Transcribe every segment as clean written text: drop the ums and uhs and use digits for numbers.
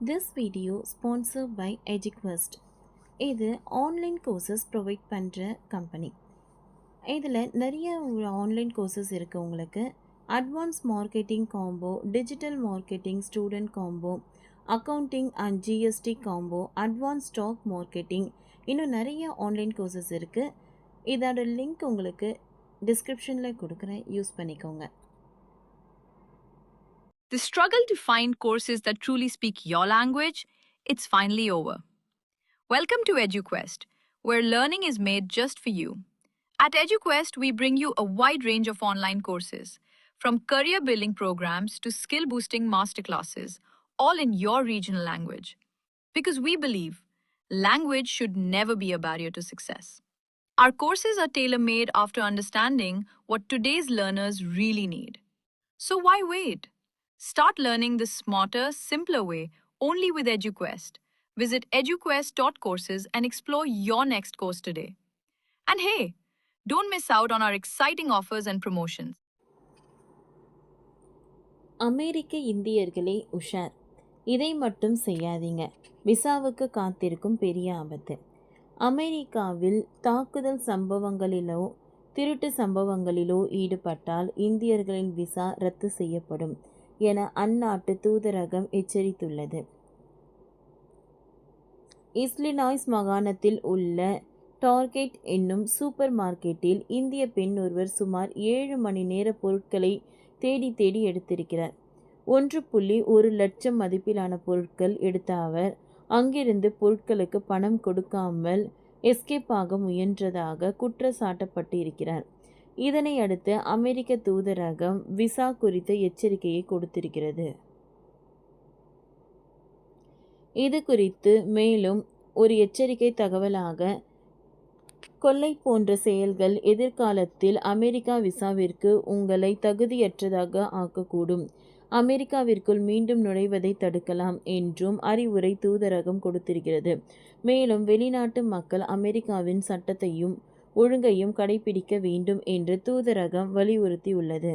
This video sponsored by EduQuest. இது online courses provide பண்ணுற company. இதில் நிறைய ஆன்லைன் கோர்சஸ் இருக்குது. உங்களுக்கு advance marketing combo, digital marketing student combo, accounting and GST combo, advance stock marketing, இன்னும் நிறைய online courses இருக்குது. இதோட லிங்க் உங்களுக்கு டிஸ்கிரிப்ஷனில் கொடுக்குறேன், யூஸ் பண்ணிக்கோங்க. The struggle to find courses that truly speak your language, it's finally over. Welcome to EduQuest, where learning is made just for you. At EduQuest, we bring you a wide range of online courses, from career building programs to skill boosting masterclasses, all in your regional language. Because we believe language should never be a barrier to success. Our courses are tailor made after understanding what today's learners really need. So why wait? Start learning the smarter, simpler way only with EduQuest. Visit eduquest.courses and explore your next course today. And hey, don't miss out on our exciting offers and promotions. அமெரிக்க இந்தியர்களே உஷார், இதை மட்டும் செய்யாதீங்க. விசாவுக்கு காத்திருக்கும் பெரிய ஆபத்து. அமெரிக்காவில் தாக்குதல் சம்பவங்களிலோ திருட்டு சம்பவங்களிலோ ஈடுபட்டால் இந்தியர்களின் விசா ரத்து செய்யப்படும் என அந்நாட்டு தூதரகம் எச்சரித்துள்ளது. இஸ்லினாய்ஸ் மாகாணத்தில் உள்ள டார்கெட் என்னும் சூப்பர் மார்க்கெட்டில் இந்திய பெண் ஒருவர் சுமார் 7 மணி நேர பொருட்களை தேடி தேடி எடுத்திருக்கிறார். 1.1 லட்சம் மதிப்பிலான பொருட்கள் எடுத்த அவர் அங்கிருந்து பொருட்களுக்கு பணம் கொடுக்காமல் எஸ்கேப் ஆக முயன்றதாக குற்றச்சாட்டப்பட்டு இருக்கிறார். இதனை அடுத்து அமெரிக்க தூதரகம் விசா குறித்த எச்சரிக்கையை கொடுத்திருக்கிறது. இது குறித்து மேலும் ஒரு எச்சரிக்கை தகவலாக, கொள்ளை போன்ற செயல்கள் எதிர்காலத்தில் அமெரிக்கா விசாவிற்கு உங்களை தகுதியற்றதாக ஆக்கக்கூடும், அமெரிக்காவிற்குள் மீண்டும் நுழைவதை தடுக்கலாம் என்றும் அறிவுரை தூதரகம் கொடுத்திருக்கிறது. மேலும் வெளிநாட்டு மக்கள் அமெரிக்காவின் சட்டத்தையும் ஒழுங்கையும் கடைபிடிக்க வேண்டும் என்று தூதரகம் வலியுறுத்தியுள்ளது.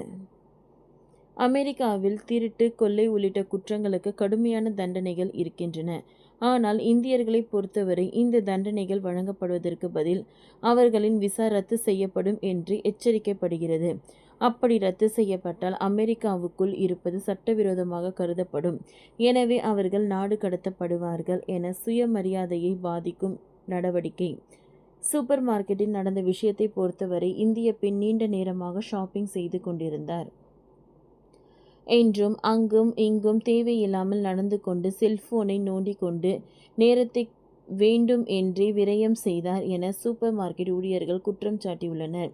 அமெரிக்காவில் திருட்டு, கொள்ளை உள்ளிட்ட குற்றங்களுக்கு கடுமையான தண்டனைகள் இருக்கின்றன. ஆனால் இந்தியர்களை பொறுத்தவரை இந்த தண்டனைகள் வழங்கப்படுவதற்கு பதில் அவர்களின் விசா ரத்து செய்யப்படும் என்று எச்சரிக்கப்படுகிறது. அப்படி ரத்து செய்யப்பட்டால் அமெரிக்காவுக்குள் இருப்பது சட்டவிரோதமாக கருதப்படும். எனவே அவர்கள் நாடு கடத்தப்படுவார்கள் என சுயமரியாதையை பாதிக்கும் நடவடிக்கை. சூப்பர் மார்க்கெட்டில் நடந்த விஷயத்தை பொறுத்தவரை இந்திய பெண் நீண்ட நேரமாக ஷாப்பிங் செய்து கொண்டிருந்தார் என்றும் அங்கும் இங்கும் தேவையில்லாமல் நடந்து கொண்டு செல்போனை நோண்டி கொண்டு நேரத்தை வேண்டும் என்றே விரயம் செய்தார் என சூப்பர் மார்க்கெட் ஊழியர்கள் குற்றம் சாட்டியுள்ளனர்.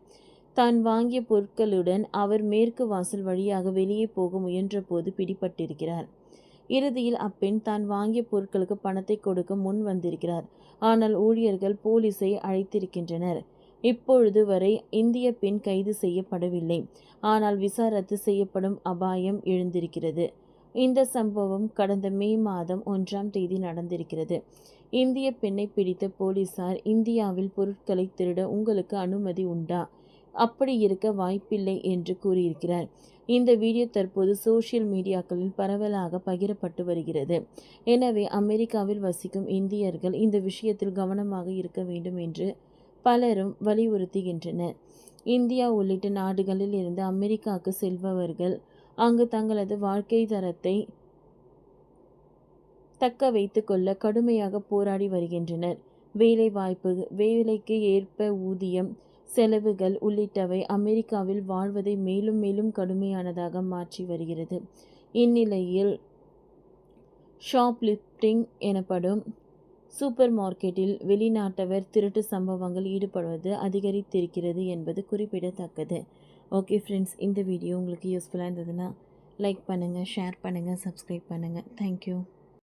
தான் வாங்கிய பொருட்களுடன் அவர் மேற்கு வாசல் வழியாக வெளியே போக முயன்றபோது பிடிபட்டிருக்கிறார். இறுதியில் அப்பெண் தான் வாங்கிய பொருட்களுக்கு பணத்தை கொடுக்க முன் வந்திருக்கிறார். ஆனால் ஊழியர்கள் போலீஸை அழைத்திருக்கின்றனர். இப்பொழுது வரை இந்திய பெண் கைது செய்யப்படவில்லை. ஆனால் விசா ரத்து செய்யப்படும் அபாயம் எழுந்திருக்கிறது. இந்த சம்பவம் கடந்த மே மாதம் 1ஆம் தேதி நடந்திருக்கிறது. இந்திய பெண்ணை பிடித்த போலீசார், இந்தியாவில் பொருட்களை திருட உங்களுக்கு அனுமதி உண்டா? அப்படி இருக்க வாய்ப்பில்லை என்று கூறியிருக்கிறார். இந்த வீடியோ தற்போது சோஷியல் மீடியாக்களில் பரவலாக பகிரப்பட்டு வருகிறது. எனவே அமெரிக்காவில் வசிக்கும் இந்தியர்கள் இந்த விஷயத்தில் கவனமாக இருக்க வேண்டும் என்று பலரும் வலியுறுத்துகின்றனர். இந்தியா உள்ளிட்ட நாடுகளில் இருந்து அமெரிக்காவுக்கு செல்பவர்கள் அங்கு தங்களது வாழ்க்கை தரத்தை தக்க வைத்து கொள்ள கடுமையாக போராடி வருகின்றனர். வேலை வாய்ப்பு, வேலைக்கு ஏற்ப ஊதியம், செலவுகள் உள்ளிட்டவை அமெரிக்காவில் வாழ்வதை மேலும் மேலும் கடுமையானதாக மாற்றி வருகிறது. இந்நிலையில் ஷாப்லிஃப்டிங் எனப்படும் சூப்பர் மார்க்கெட்டில் வெளிநாட்டவர் திருட்டு சம்பவங்கள் ஈடுபடுவது அதிகரித்திருக்கிறது என்பது குறிப்பிடத்தக்கது. ஓகே ஃப்ரெண்ட்ஸ், இந்த வீடியோ உங்களுக்கு யூஸ்ஃபுல்லாக இருந்ததுன்னா லைக் பண்ணுங்கள், ஷேர் பண்ணுங்கள், சப்ஸ்கிரைப் பண்ணுங்கள். தேங்க்யூ.